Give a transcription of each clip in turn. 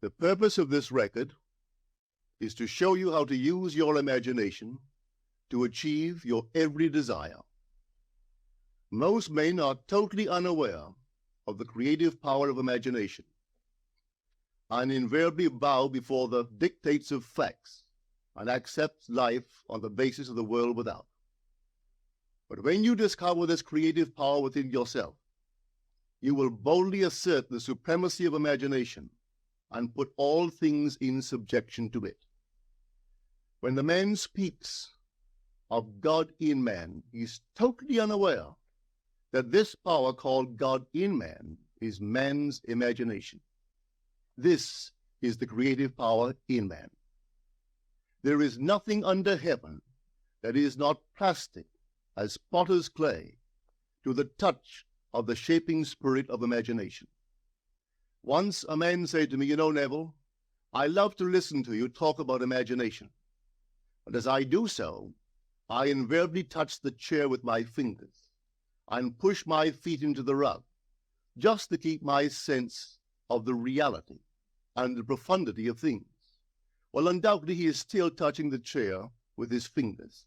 The purpose of this record is to show you how to use your imagination to achieve your every desire. Most men are totally unaware of the creative power of imagination and invariably bow before the dictates of facts and accept life on the basis of the world without. But when you discover this creative power within yourself, you will boldly assert the supremacy of imagination and put all things in subjection to it. When the man speaks of God in man, he is totally unaware that this power called God in man is man's imagination. This is the creative power in man. There is nothing under heaven that is not plastic as potter's clay to the touch of the shaping spirit of imagination. Once a man said to me, "You know, Neville, I love to listen to you talk about imagination. But as I do so, I invariably touch the chair with my fingers and push my feet into the rug, just to keep my sense of the reality and the profundity of things." Well, undoubtedly he is still touching the chair with his fingers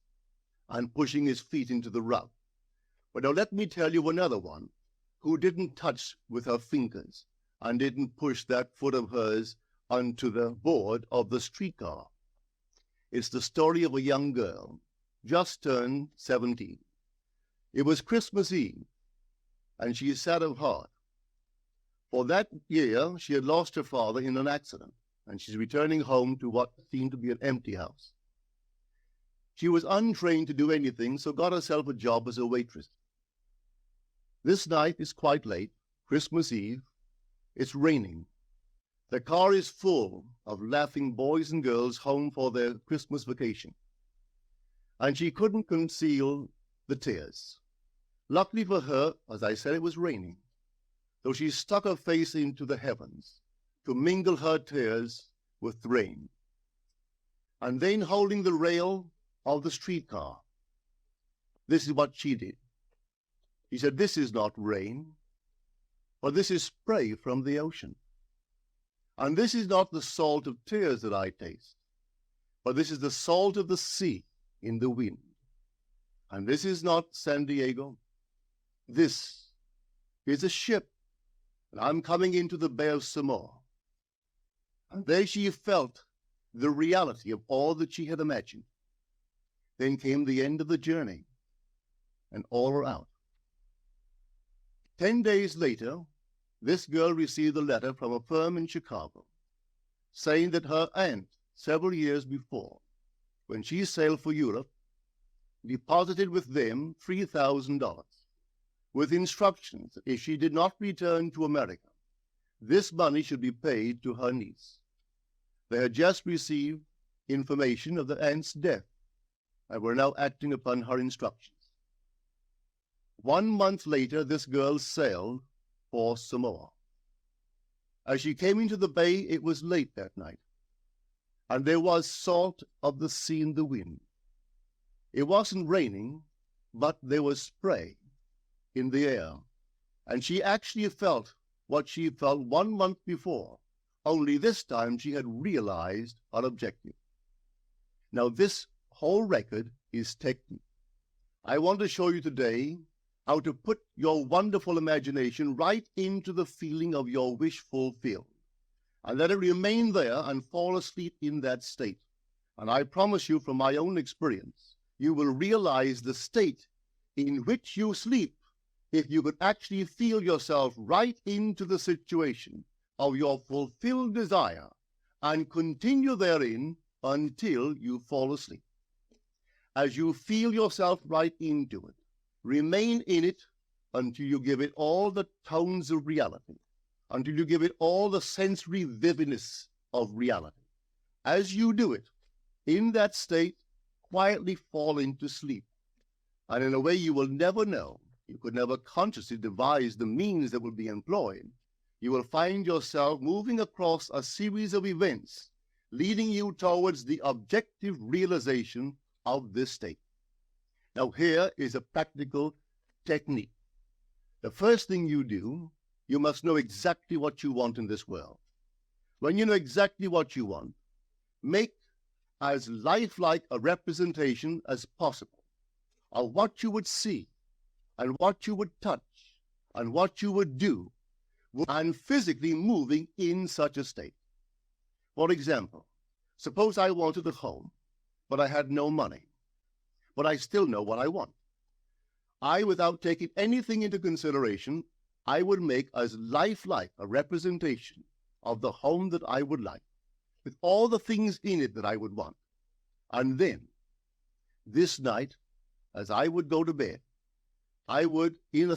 and pushing his feet into the rug. But now let me tell you another one who didn't touch with her fingers and didn't push that foot of hers onto the board of the streetcar. It's the story of a young girl, just turned 17. It was Christmas Eve, and she is sad of heart. For that year, she had lost her father in an accident, and she's returning home to what seemed to be an empty house. She was untrained to do anything, so got herself a job as a waitress. This night is quite late, Christmas Eve. It's raining. The car is full of laughing boys and girls home for their Christmas vacation. And she couldn't conceal the tears. Luckily for her, as I said, it was raining, though she stuck her face into the heavens to mingle her tears with the rain. And then, holding the rail of the streetcar, this is what she did. She said, "This is not rain, but this is spray from the ocean. And this is not the salt of tears that I taste, but this is the salt of the sea in the wind. And this is not San Diego. This is a ship, and I'm coming into the Bay of Samoa." And there she felt the reality of all that she had imagined. Then came the end of the journey, and all were out. 10 days later, this girl received a letter from a firm in Chicago saying that her aunt, several years before, when she sailed for Europe, deposited with them $3,000 with instructions that if she did not return to America, this money should be paid to her niece. They had just received information of the aunt's death and were now acting upon her instructions. 1 month later, this girl sailed for Samoa. As she came into the bay, it was late that night, and there was salt of the sea in the wind. It wasn't raining, but there was spray in the air, and she actually felt what she felt 1 month before, only this time she had realized her objective. Now, this whole record is technique. I want to show you today how to put your wonderful imagination right into the feeling of your wish fulfilled, and let it remain there and fall asleep in that state. And I promise you from my own experience, you will realize the state in which you sleep if you could actually feel yourself right into the situation of your fulfilled desire and continue therein until you fall asleep. As you feel yourself right into it, remain in it until you give it all the tones of reality, until you give it all the sensory vividness of reality. As you do it, in that state, quietly fall into sleep. And in a way you will never know, you could never consciously devise the means that will be employed, you will find yourself moving across a series of events leading you towards the objective realization of this state. Now, here is a practical technique. The first thing you do, you must know exactly what you want in this world. when you know exactly what you want, make as lifelike a representation as possible of what you would see and what you would touch and what you would do and physically moving in such a state. For example, suppose I wanted a home, but I had no money, but I still know what I want. Without taking anything into consideration, I would make as lifelike a representation of the home that I would like, with all the things in it that I would want. And then, this night, as I would go to bed, I would, in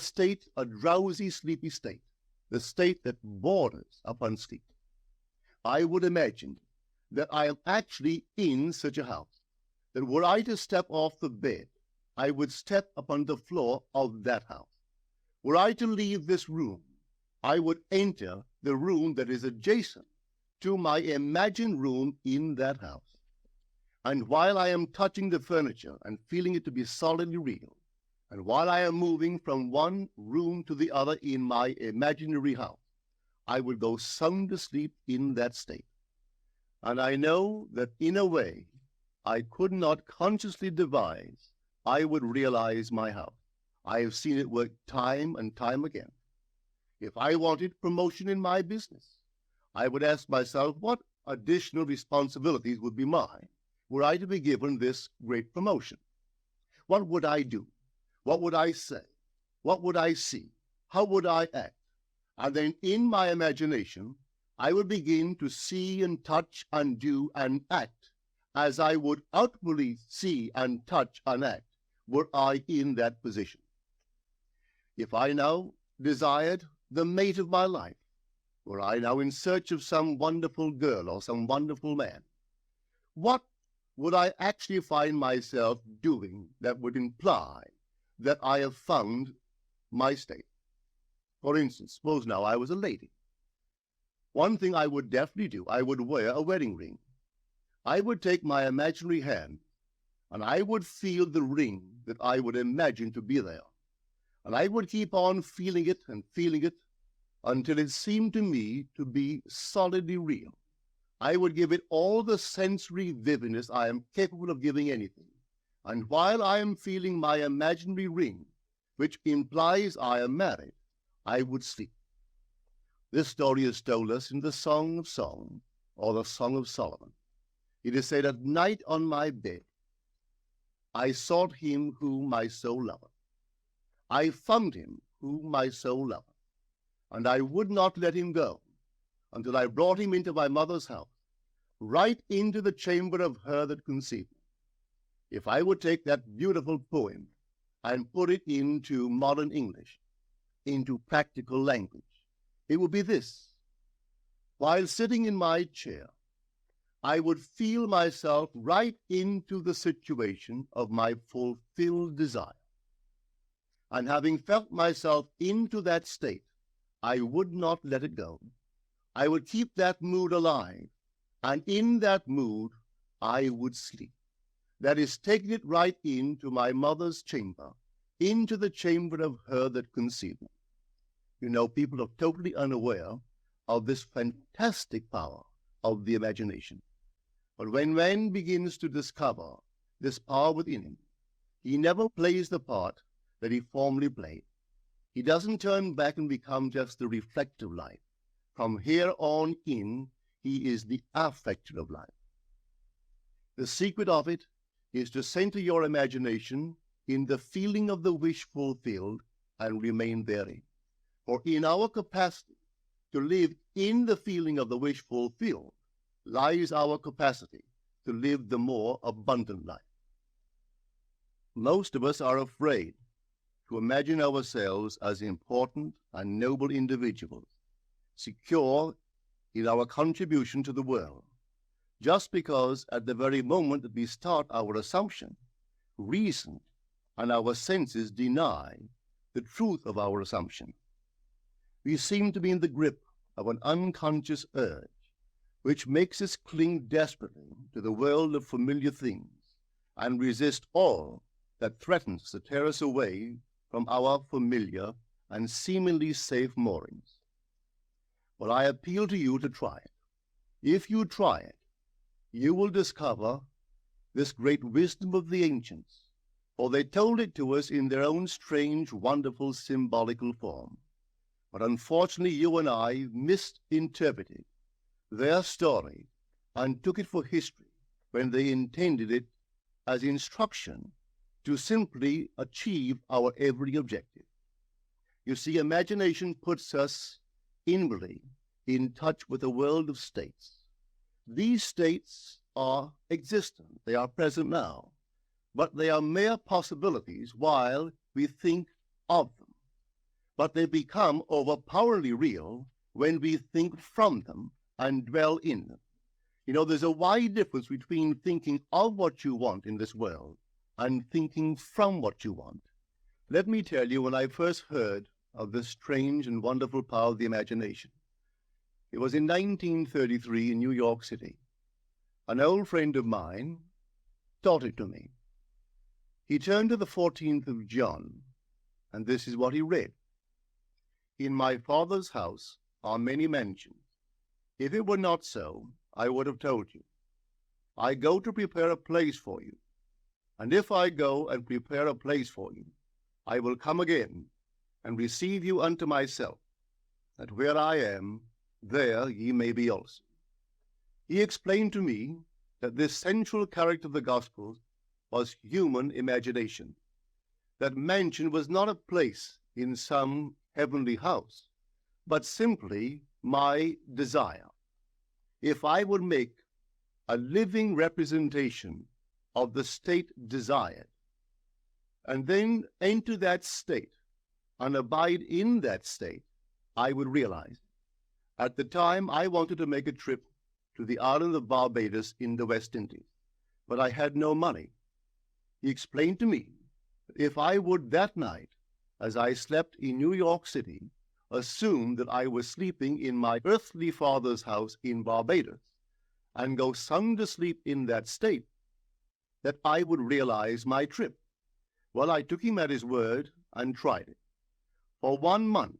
a drowsy, sleepy state, the state that borders upon sleep, I would imagine that I am actually in such a house, that were I to step off the bed, I would step upon the floor of that house. Were I to leave this room, I would enter the room that is adjacent to my imagined room in that house. And while I am touching the furniture and feeling it to be solidly real, and while I am moving from one room to the other in my imaginary house, I would go sound asleep in that state. And I know that in a way I could not consciously devise, I would realize my house. I have seen it work time and time again. If I wanted promotion in my business, I would ask myself what additional responsibilities would be mine were I to be given this great promotion. What would I do? What would I say? What would I see? How would I act? And then in my imagination, I would begin to see and touch and do and act as I would outwardly see and touch and act were I in that position. If I now desired the mate of my life, were I now in search of some wonderful girl or some wonderful man, what would I actually find myself doing that would imply that I have found my state? For instance, suppose now I was a lady. One thing I would definitely do, I would wear a wedding ring. I would take my imaginary hand and I would feel the ring that I would imagine to be there. And I would keep on feeling it until it seemed to me to be solidly real. I would give it all the sensory vividness I am capable of giving anything. And while I am feeling my imaginary ring, which implies I am married, I would sleep. This story is told us in the Song of Songs, or the Song of Solomon. It is said, "At night on my bed, I sought him whom my soul loveth. I found him whom my soul loveth, and I would not let him go until I brought him into my mother's house, right into the chamber of her that conceived me." If I would take that beautiful poem and put it into modern English, into practical language, it would be this: while sitting in my chair, I would feel myself right into the situation of my fulfilled desire. And having felt myself into that state, I would not let it go. I would keep that mood alive, and in that mood I would sleep. That is, taking it right into my mother's chamber, into the chamber of her that conceived me. You know, people are totally unaware of this fantastic power of the imagination. But when man begins to discover this power within him, he never plays the part that he formerly played. He doesn't turn back and become just the reflective life. From here on in, he is the affecter of life. The secret of it is to center your imagination in the feeling of the wish fulfilled and remain therein. For in our capacity to live in the feeling of the wish fulfilled lies our capacity to live the more abundant life. Most of us are afraid to imagine ourselves as important and noble individuals, secure in our contribution to the world, just because at the very moment that we start our assumption, reason and our senses deny the truth of our assumption. We seem to be in the grip of an unconscious urge, which makes us cling desperately to the world of familiar things and resist all that threatens to tear us away from our familiar and seemingly safe moorings. But I appeal to you to try it. If you try it, you will discover this great wisdom of the ancients, for they told it to us in their own strange, wonderful, symbolical form. But unfortunately, you and I misinterpreted their story and took it for history when they intended it as instruction to simply achieve our every objective. You see, imagination puts us inwardly in touch with a world of states. These states are existent, they are present now, but they are mere possibilities while we think of them. But they become overpoweringly real when we think from them and dwell in them. You know, there's a wide difference between thinking of what you want in this world and thinking from what you want. Let me tell you, when I first heard of this strange and wonderful power of the imagination, it was in 1933 in New York City. An old friend of mine taught it to me. He turned to the 14th of John, and this is what he read. In my Father's house are many mansions. If it were not so, I would have told you. I go to prepare a place for you. And if I go and prepare a place for you, I will come again and receive you unto myself, that where I am, there ye may be also. He explained to me that this central character of the Gospels was human imagination, that mansion was not a place in some heavenly house, but simply my desire. If I would make a living representation of the state desired, and then enter that state and abide in that state, I would realize. At the time, I wanted to make a trip to the island of Barbados in the West Indies, but I had no money. He explained to me that if I would that night, as I slept in New York City, assume that I was sleeping in my earthly father's house in Barbados, and go sound asleep in that state, that I would realize my trip. Well, I took him at his word and tried it. For 1 month,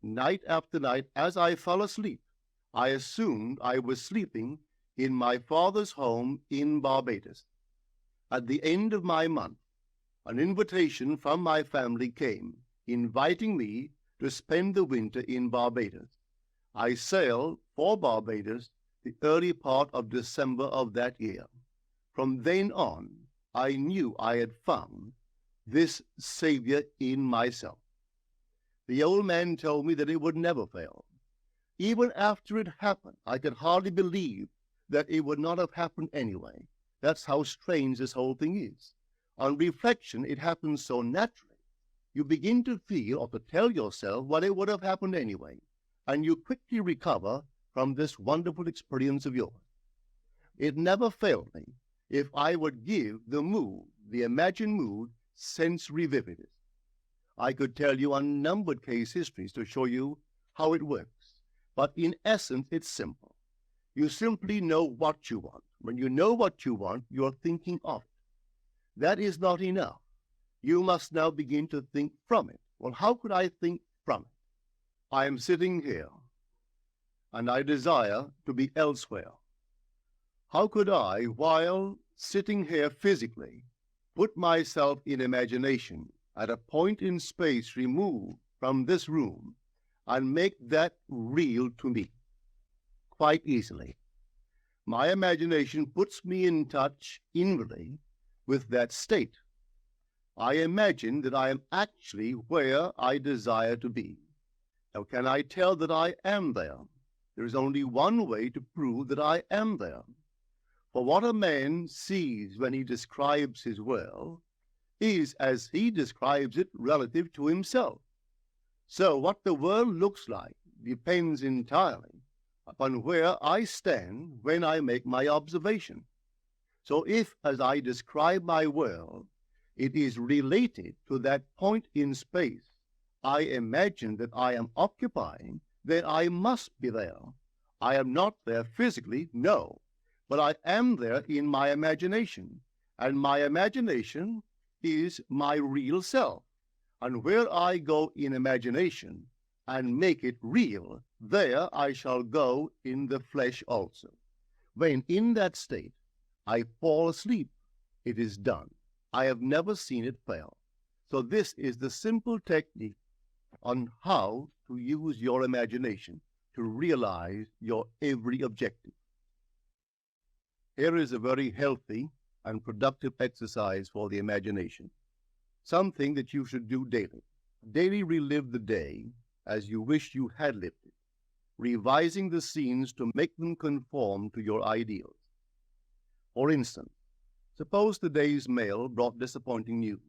night after night, as I fell asleep, I assumed I was sleeping in my father's home in Barbados. At the end of my month, an invitation from my family came, inviting me to spend the winter in Barbados. I sailed for Barbados the early part of December of that year. From then on, I knew I had found this Savior in myself. The old man told me that it would never fail. Even after it happened, I could hardly believe that it would not have happened anyway. That's how strange this whole thing is. On reflection, it happens so naturally. You begin to feel or to tell yourself what it would have happened anyway, and you quickly recover from this wonderful experience of yours. It never failed me if I would give the mood, the imagined mood, sensory vividness. I could tell you unnumbered case histories to show you how it works, but in essence, it's simple. You simply know what you want. When you know what you want, you're thinking of it. That is not enough. You must now begin to think from it. Well, how could I think from it? I am sitting here, and I desire to be elsewhere. How could I, while sitting here physically, put myself in imagination at a point in space removed from this room and make that real to me? Quite easily. My imagination puts me in touch inwardly with that state. I imagine that I am actually where I desire to be. Now, can I tell that I am there? There is only one way to prove that I am there. For what a man sees when he describes his world is as he describes it relative to himself. So what the world looks like depends entirely upon where I stand when I make my observation. So if, as I describe my world, it is related to that point in space I imagine that I am occupying, then I must be there. I am not there physically, no, but I am there in my imagination, and my imagination is my real self. And where I go in imagination and make it real, there I shall go in the flesh also. When in that state I fall asleep, it is done. I have never seen it fail. So this is the simple technique on how to use your imagination to realize your every objective. Here is a very healthy and productive exercise for the imagination, something that you should do daily. Daily relive the day as you wish you had lived it, revising the scenes to make them conform to your ideals. For instance, suppose the day's mail brought disappointing news.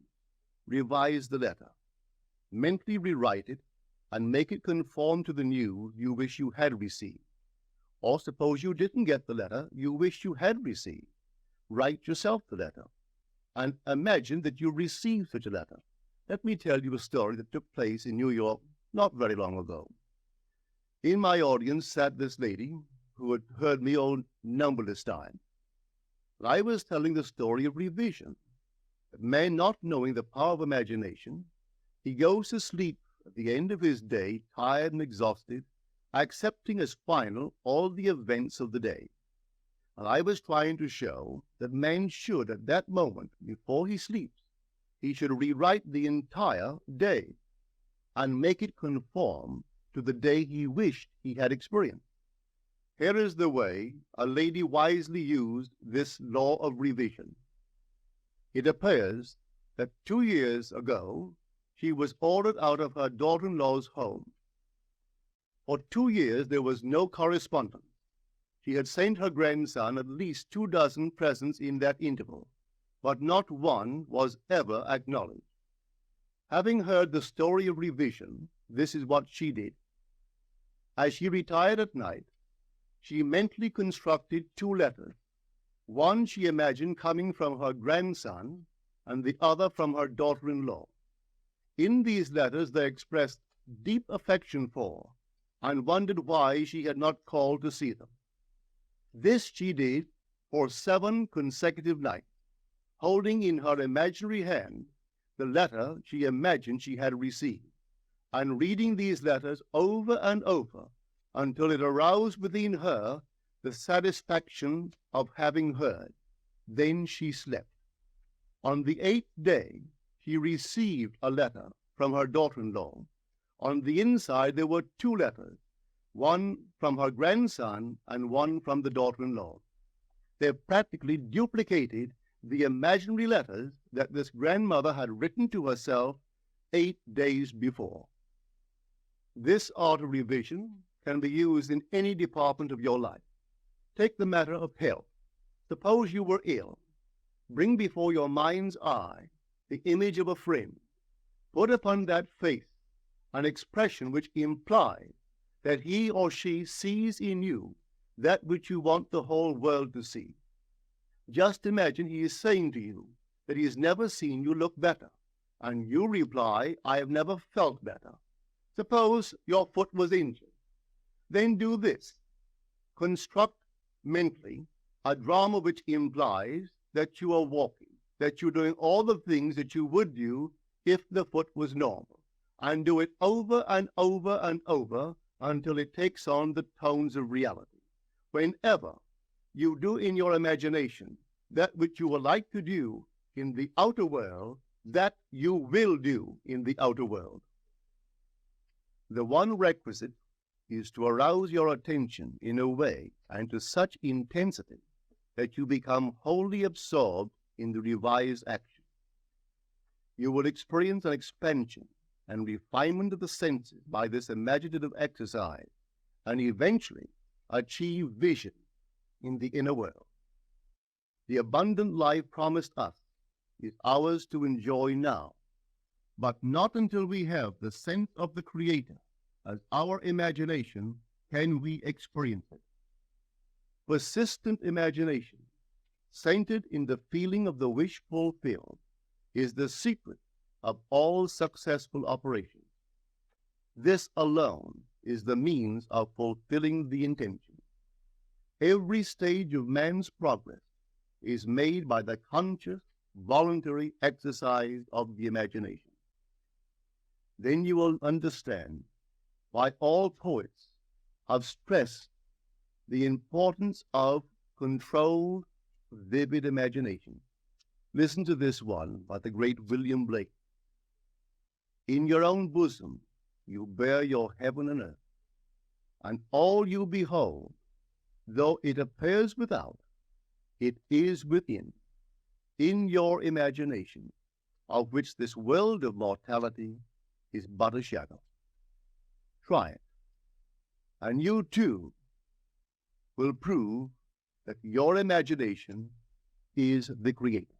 Revise the letter. Mentally rewrite it and make it conform to the news you wish you had received. Or suppose you didn't get the letter you wish you had received. Write yourself the letter and imagine that you received such a letter. Let me tell you a story that took place in New York not very long ago. In my audience sat this lady who had heard me numberless times. I was telling the story of revision. A man not knowing the power of imagination, he goes to sleep at the end of his day, tired and exhausted, accepting as final all the events of the day. And I was trying to show that man should, at that moment, before he sleeps, he should rewrite the entire day and make it conform to the day he wished he had experienced. Here is the way a lady wisely used this law of revision. It appears that 2 years ago, she was ordered out of her daughter-in-law's home. For 2 years, there was no correspondence. She had sent her grandson at least 24 presents in that interval, but not one was ever acknowledged. Having heard the story of revision, this is what she did. As she retired at night, she mentally constructed 2 letters. One she imagined coming from her grandson, and the other from her daughter-in-law. In these letters they expressed deep affection for, and wondered why she had not called to see them. This she did for 7 consecutive nights, holding in her imaginary hand the letter she imagined she had received, and reading these letters over and over until it aroused within her the satisfaction of having heard. Then she slept. On the 8th day, she received a letter from her daughter-in-law. On the inside, there were 2 letters, one from her grandson and one from the daughter-in-law. They practically duplicated the imaginary letters that this grandmother had written to herself 8 days before. This art of revision can be used in any department of your life. Take the matter of health. Suppose you were ill. Bring before your mind's eye the image of a friend. Put upon that face an expression which implies that he or she sees in you that which you want the whole world to see. Just imagine he is saying to you that he has never seen you look better, and you reply, I have never felt better. Suppose your foot was injured. Then do this. Construct mentally a drama which implies that you are walking, that you're doing all the things that you would do if the foot was normal, and do it over and over and over until it takes on the tones of reality. Whenever you do in your imagination that which you would like to do in the outer world, that you will do in the outer world. The one requisite is to arouse your attention in a way and to such intensity that you become wholly absorbed in the revised action. You will experience an expansion and refinement of the senses by this imaginative exercise, and eventually achieve vision in the inner world. The abundant life promised us is ours to enjoy now, but not until we have the sense of the Creator as our imagination can we experience it. Persistent imagination, centered in the feeling of the wish fulfilled, is the secret of all successful operations. This alone is the means of fulfilling the intention. Every stage of man's progress is made by the conscious, voluntary exercise of the imagination. Then you will understand why all poets have stressed the importance of controlled, vivid imagination. Listen to this one by the great William Blake. In your own bosom you bear your heaven and earth, and all you behold, though it appears without, it is within, in your imagination, of which this world of mortality is but a shadow. Try it, and you too will prove that your imagination is the creator.